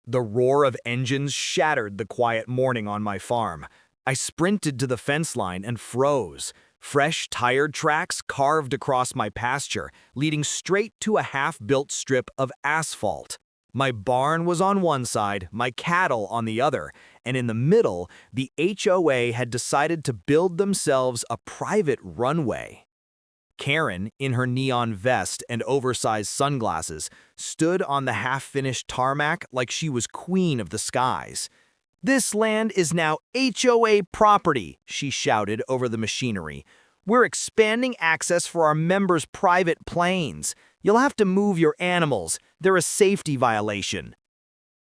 The roar of engines shattered the quiet morning on my farm. I sprinted to the fence line and froze. Fresh, tired tracks carved across my pasture, leading straight to a half-built strip of asphalt. My barn was on one side, my cattle on the other, and in the middle, the HOA had decided to build themselves a private runway. Karen, in her neon vest and oversized sunglasses, stood on the half-finished tarmac like she was queen of the skies. "This land is now HOA property," she shouted over the machinery. "We're expanding access for our members' private planes. You'll have to move your animals. They're a safety violation."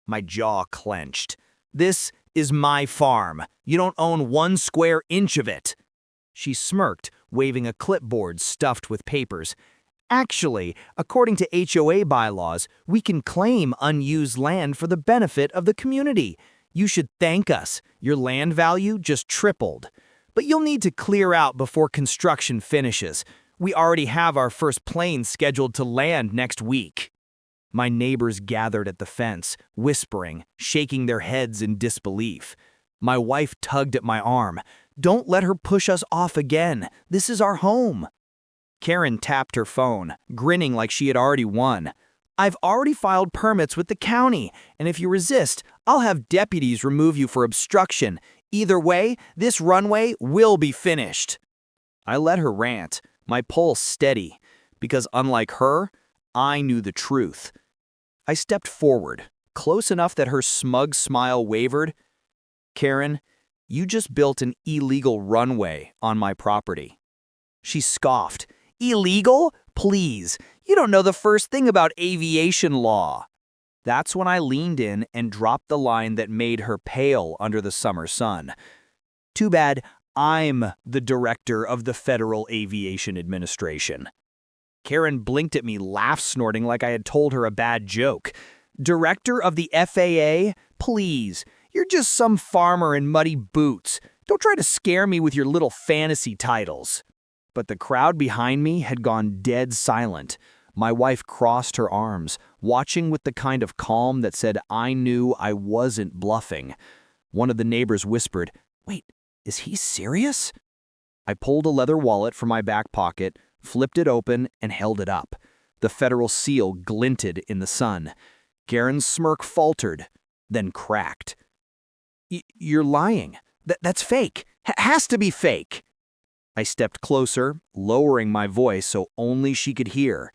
My jaw clenched. "This is my farm. You don't own 1 square inch of it." She smirked, waving a clipboard stuffed with papers. "Actually, according to HOA bylaws, we can claim unused land for the benefit of the community. You should thank us. Your land value just tripled. But you'll need to clear out before construction finishes. We already have our first plane scheduled to land next week." My neighbors gathered at the fence, whispering, shaking their heads in disbelief. My wife tugged at my arm. "Don't let her push us off again. This is our home." Karen tapped her phone, grinning like she had already won. "I've already filed permits with the county, and if you resist, I'll have deputies remove you for obstruction. Either way, this runway will be finished." I let her rant, my pulse steady, because unlike her, I knew the truth. I stepped forward, close enough that her smug smile wavered. "Karen, you just built an illegal runway on my property." She scoffed. "Illegal? Please, you don't know the first thing about aviation law." That's when I leaned in and dropped the line that made her pale under the summer sun. "Too bad I'm the director of the Federal Aviation Administration." Karen blinked at me, laugh-snorting like I had told her a bad joke. "Director of the FAA? Please, you're just some farmer in muddy boots. Don't try to scare me with your little fantasy titles." But the crowd behind me had gone dead silent. My wife crossed her arms, watching with the kind of calm that said I knew I wasn't bluffing. One of the neighbors whispered, "Wait, is he serious?" I pulled a leather wallet from my back pocket, flipped it open, and held it up. The federal seal glinted in the sun. Karen's smirk faltered, then cracked. "You're lying. That's fake. Has to be fake." I stepped closer, lowering my voice so only she could hear.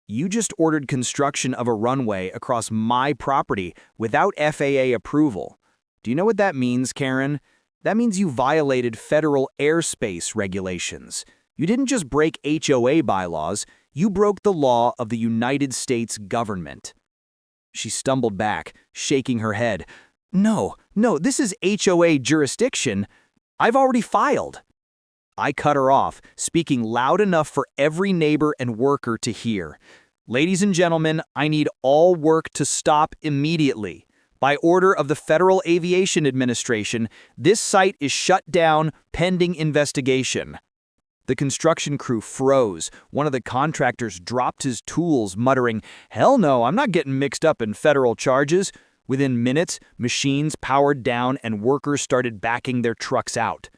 "You just ordered construction of a runway across my property without FAA approval. Do you know what that means, Karen? That means you violated federal airspace regulations. You didn't just break HOA bylaws, you broke the law of the United States government." She stumbled back, shaking her head. No, this is HOA jurisdiction. I've already filed." I cut her off, speaking loud enough for every neighbor and worker to hear. "Ladies and gentlemen, I need all work to stop immediately. By order of the Federal Aviation Administration, this site is shut down pending investigation." The construction crew froze. One of the contractors dropped his tools, muttering, "Hell no, I'm not getting mixed up in federal charges." Within minutes, machines powered down and workers started backing their trucks out.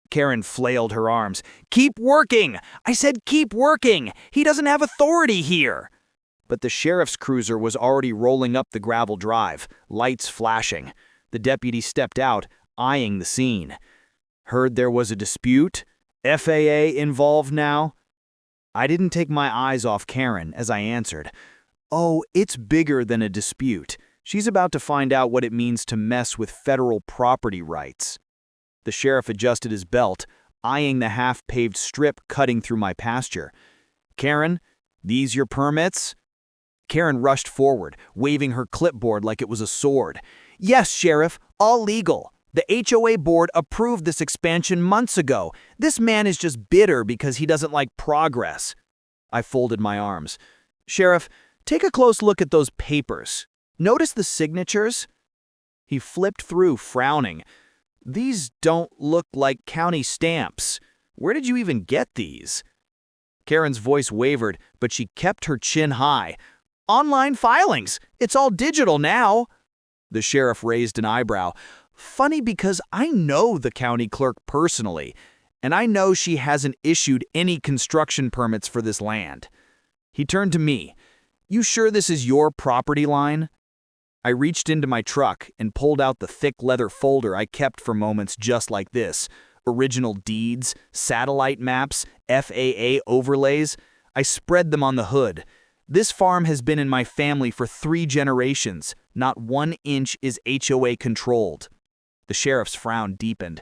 Karen flailed her arms. "Keep working! I said keep working! He doesn't have authority here!" But the sheriff's cruiser was already rolling up the gravel drive, lights flashing. The deputy stepped out, eyeing the scene. "Heard there was a dispute? FAA involved now?" I didn't take my eyes off Karen as I answered. "Oh, it's bigger than a dispute. She's about to find out what it means to mess with federal property rights." The sheriff adjusted his belt, eyeing the half-paved strip cutting through my pasture. "Karen, these your permits?" Karen rushed forward, waving her clipboard like it was a sword. "Yes, Sheriff, all legal. The HOA board approved this expansion months ago. This man is just bitter because he doesn't like progress." I folded my arms. "Sheriff, take a close look at those papers. Notice the signatures?" He flipped through, frowning. "These don't look like county stamps. Where did you even get these?" Karen's voice wavered, but she kept her chin high. "Online filings. It's all digital now." The sheriff raised an eyebrow. Funny because I know the county clerk personally, and I know she hasn't issued any construction permits for this land. He turned to me. You sure this is your property line? I reached into my truck and pulled out the thick leather folder I kept for moments just like this. Original deeds, satellite maps, FAA overlays. I spread them on the hood. This farm has been in my family for 3 generations. Not 1 inch is HOA controlled. The sheriff's frown deepened.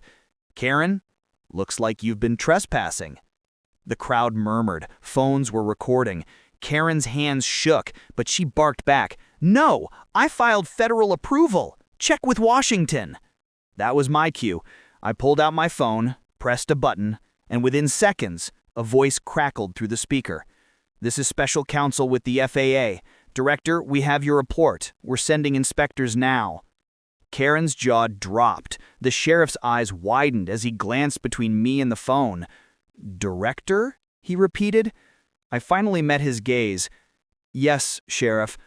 Karen, looks like you've been trespassing. The crowd murmured. Phones were recording. Karen's hands shook, but she barked back. No, I filed federal approval. Check with Washington. That was my cue. I pulled out my phone, pressed a button, and within seconds, a voice crackled through the speaker. This is special counsel with the FAA. Director, we have your report. We're sending inspectors now. Karen's jaw dropped. The sheriff's eyes widened as he glanced between me and the phone. Director? He repeated. I finally met his gaze. Yes, Sheriff,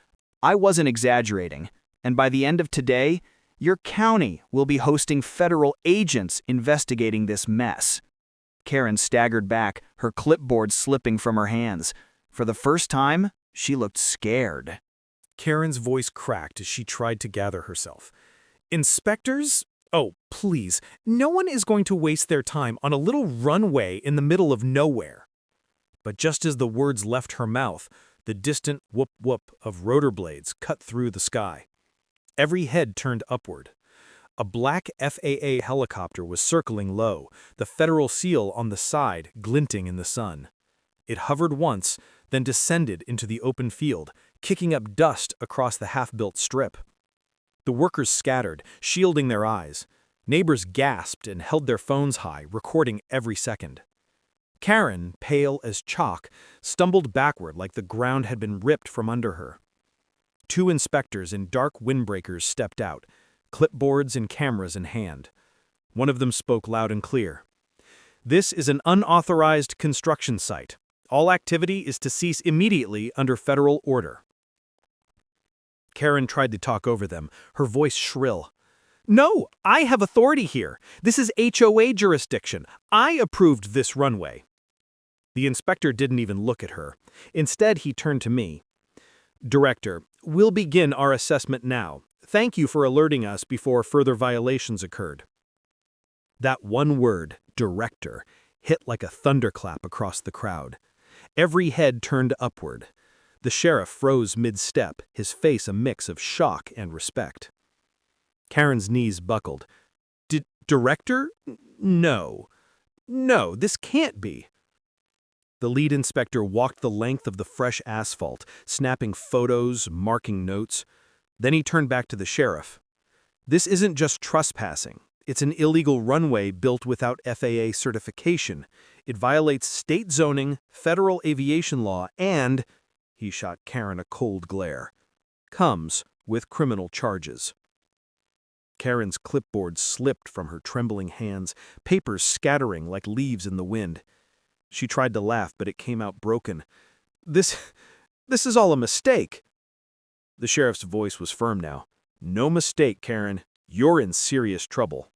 I wasn't exaggerating. And by the end of today, your county will be hosting federal agents investigating this mess. Karen staggered back, her clipboard slipping from her hands. For the first time, she looked scared. Karen's voice cracked as she tried to gather herself. Inspectors? Oh, please, no one is going to waste their time on a little runway in the middle of nowhere. But just as the words left her mouth, the distant whoop-whoop of rotor blades cut through the sky. Every head turned upward. A black FAA helicopter was circling low, the federal seal on the side glinting in the sun. It hovered once, then descended into the open field, kicking up dust across the half-built strip. The workers scattered, shielding their eyes. Neighbors gasped and held their phones high, recording every second. Karen, pale as chalk, stumbled backward like the ground had been ripped from under her. 2 inspectors in dark windbreakers stepped out, clipboards and cameras in hand. One of them spoke loud and clear. This is an unauthorized construction site. All activity is to cease immediately under federal order. Karen tried to talk over them, her voice shrill. No, I have authority here. This is HOA jurisdiction. I approved this runway. The inspector didn't even look at her. Instead, he turned to me. Director, we'll begin our assessment now. Thank you for alerting us before further violations occurred. That one word, director, hit like a thunderclap across the crowd. Every head turned upward. The sheriff froze mid-step, his face a mix of shock and respect. Karen's knees buckled. Director? No. No, this can't be. The lead inspector walked the length of the fresh asphalt, snapping photos, marking notes. Then he turned back to the sheriff. This isn't just trespassing. It's an illegal runway built without FAA certification. It violates state zoning, federal aviation law, and, he shot Karen a cold glare, comes with criminal charges. Karen's clipboard slipped from her trembling hands, papers scattering like leaves in the wind. She tried to laugh, but it came out broken. This is all a mistake. The sheriff's voice was firm now. No mistake, Karen. You're in serious trouble.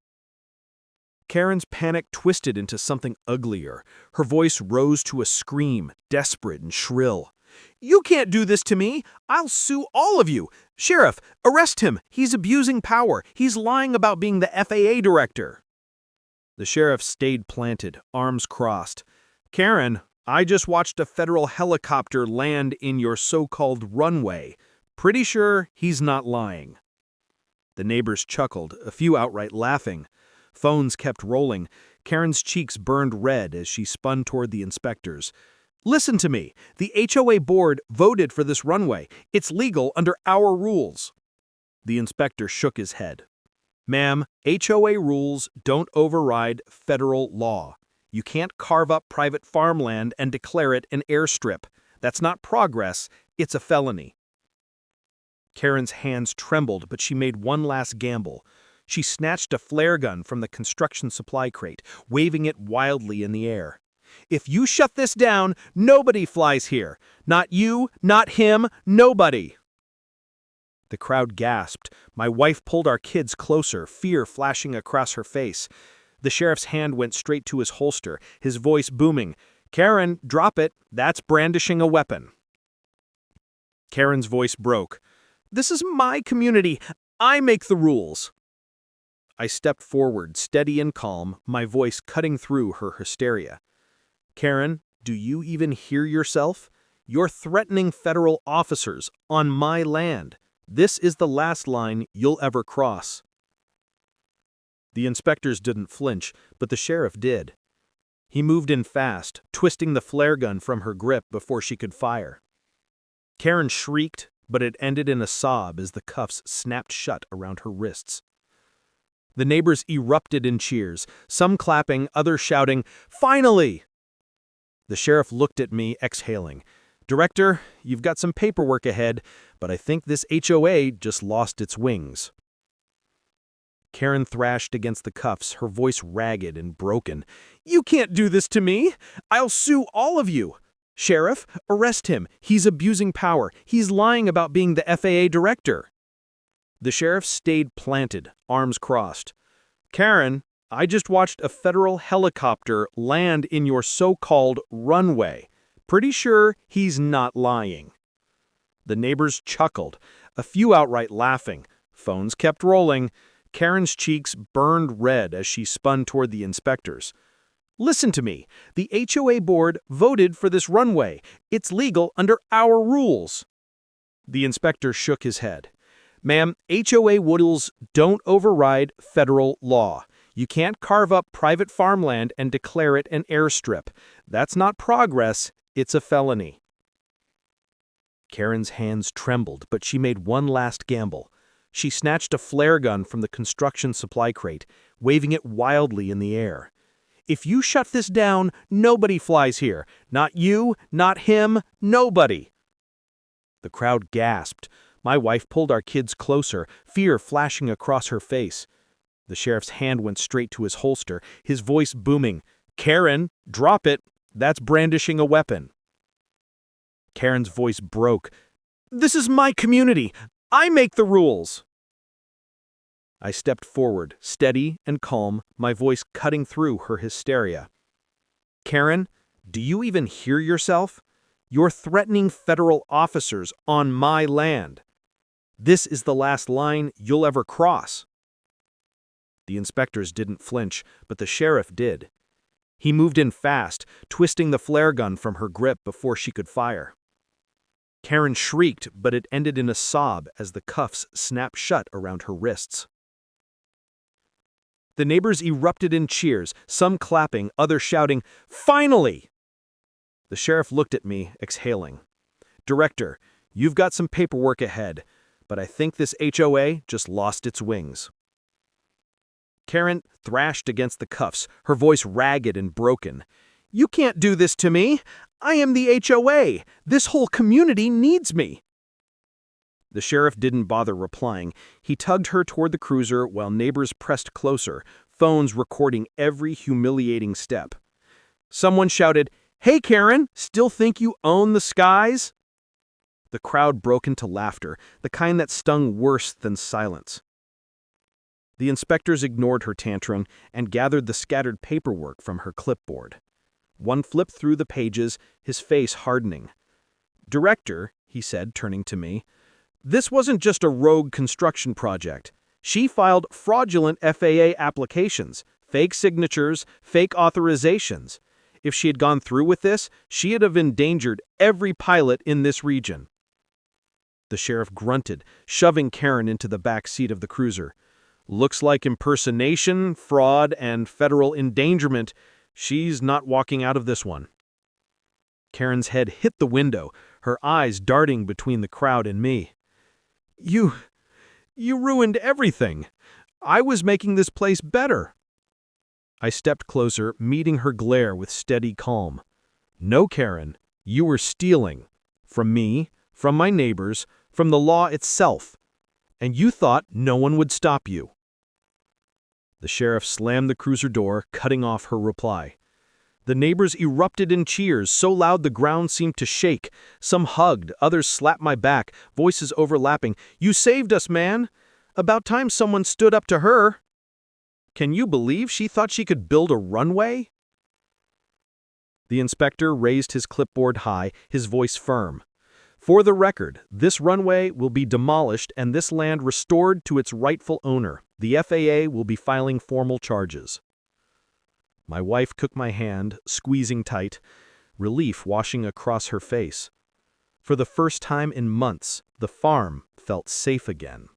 Karen's panic twisted into something uglier. Her voice rose to a scream, desperate and shrill. You can't do this to me. I'll sue all of you. Sheriff, arrest him. He's abusing power. He's lying about being the FAA director. The sheriff stayed planted, arms crossed. Karen, I just watched a federal helicopter land in your so-called runway. Pretty sure he's not lying. The neighbors chuckled, a few outright laughing. Phones kept rolling. Karen's cheeks burned red as she spun toward the inspectors. Listen to me. The HOA board voted for this runway. It's legal under our rules. The inspector shook his head. Ma'am, HOA rules don't override federal law. You can't carve up private farmland and declare it an airstrip. That's not progress, it's a felony. Karen's hands trembled, but she made one last gamble. She snatched a flare gun from the construction supply crate, waving it wildly in the air. If you shut this down, nobody flies here. Not you, not him, nobody. The crowd gasped. My wife pulled our kids closer, fear flashing across her face. The sheriff's hand went straight to his holster, his voice booming. "Karen, drop it. That's brandishing a weapon." Karen's voice broke. "This is my community. I make the rules." I stepped forward, steady and calm, my voice cutting through her hysteria. "Karen, do you even hear yourself? You're threatening federal officers on my land. This is the last line you'll ever cross." The inspectors didn't flinch, but the sheriff did. He moved in fast, twisting the flare gun from her grip before she could fire. Karen shrieked, but it ended in a sob as the cuffs snapped shut around her wrists. The neighbors erupted in cheers, some clapping, others shouting, "Finally!" The sheriff looked at me, exhaling. "Director, you've got some paperwork ahead, but I think this HOA just lost its wings." Karen thrashed against the cuffs, her voice ragged and broken. "You can't do this to me! I'll sue all of you! Sheriff, arrest him! He's abusing power! He's lying about being the FAA director!" The sheriff stayed planted, arms crossed. "Karen, I just watched a federal helicopter land in your so-called runway. Pretty sure he's not lying." The neighbors chuckled, a few outright laughing. Phones kept rolling. Karen's cheeks burned red as she spun toward the inspectors. "Listen to me. The HOA board voted for this runway. It's legal under our rules." The inspector shook his head. "Ma'am, HOA rules don't override federal law. You can't carve up private farmland and declare it an airstrip. That's not progress, it's a felony." Karen's hands trembled, but she made one last gamble. She snatched a flare gun from the construction supply crate, waving it wildly in the air. "If you shut this down, nobody flies here. Not you, not him, nobody." The crowd gasped. My wife pulled our kids closer, fear flashing across her face. The sheriff's hand went straight to his holster, his voice booming. "Karen, drop it. That's brandishing a weapon." Karen's voice broke. "This is my community. I make the rules." I stepped forward, steady and calm, my voice cutting through her hysteria. "Karen, do you even hear yourself? You're threatening federal officers on my land. This is the last line you'll ever cross." The inspectors didn't flinch, but the sheriff did. He moved in fast, twisting the flare gun from her grip before she could fire. Karen shrieked, but it ended in a sob as the cuffs snapped shut around her wrists. The neighbors erupted in cheers, some clapping, others shouting, "Finally!" The sheriff looked at me, exhaling. "Director, you've got some paperwork ahead, but I think this HOA just lost its wings." Karen thrashed against the cuffs, her voice ragged and broken. "You can't do this to me! I am the HOA! This whole community needs me!" The sheriff didn't bother replying. He tugged her toward the cruiser while neighbors pressed closer, phones recording every humiliating step. Someone shouted, "Hey Karen, still think you own the skies?" The crowd broke into laughter, the kind that stung worse than silence. The inspectors ignored her tantrum and gathered the scattered paperwork from her clipboard. One flipped through the pages, his face hardening. "Director," he said, turning to me, "this wasn't just a rogue construction project. She filed fraudulent FAA applications, fake signatures, fake authorizations. If she had gone through with this, she'd have endangered every pilot in this region." The sheriff grunted, shoving Karen into the back seat of the cruiser. "Looks like impersonation, fraud, and federal endangerment. She's not walking out of this one." Karen's head hit the window, her eyes darting between the crowd and me. You ruined everything. I was making this place better." I stepped closer, meeting her glare with steady calm. "No, Karen, you were stealing. From me, from my neighbors, from the law itself. And you thought no one would stop you." The sheriff slammed the cruiser door, cutting off her reply. The neighbors erupted in cheers, so loud the ground seemed to shake. Some hugged, others slapped my back, voices overlapping. "You saved us, man! About time someone stood up to her!" Can you believe she thought she could build a runway? The inspector raised his clipboard high, his voice firm. "For the record, this runway will be demolished and this land restored to its rightful owner. The FAA will be filing formal charges." My wife took my hand, squeezing tight, relief washing across her face. For the first time in months, the farm felt safe again.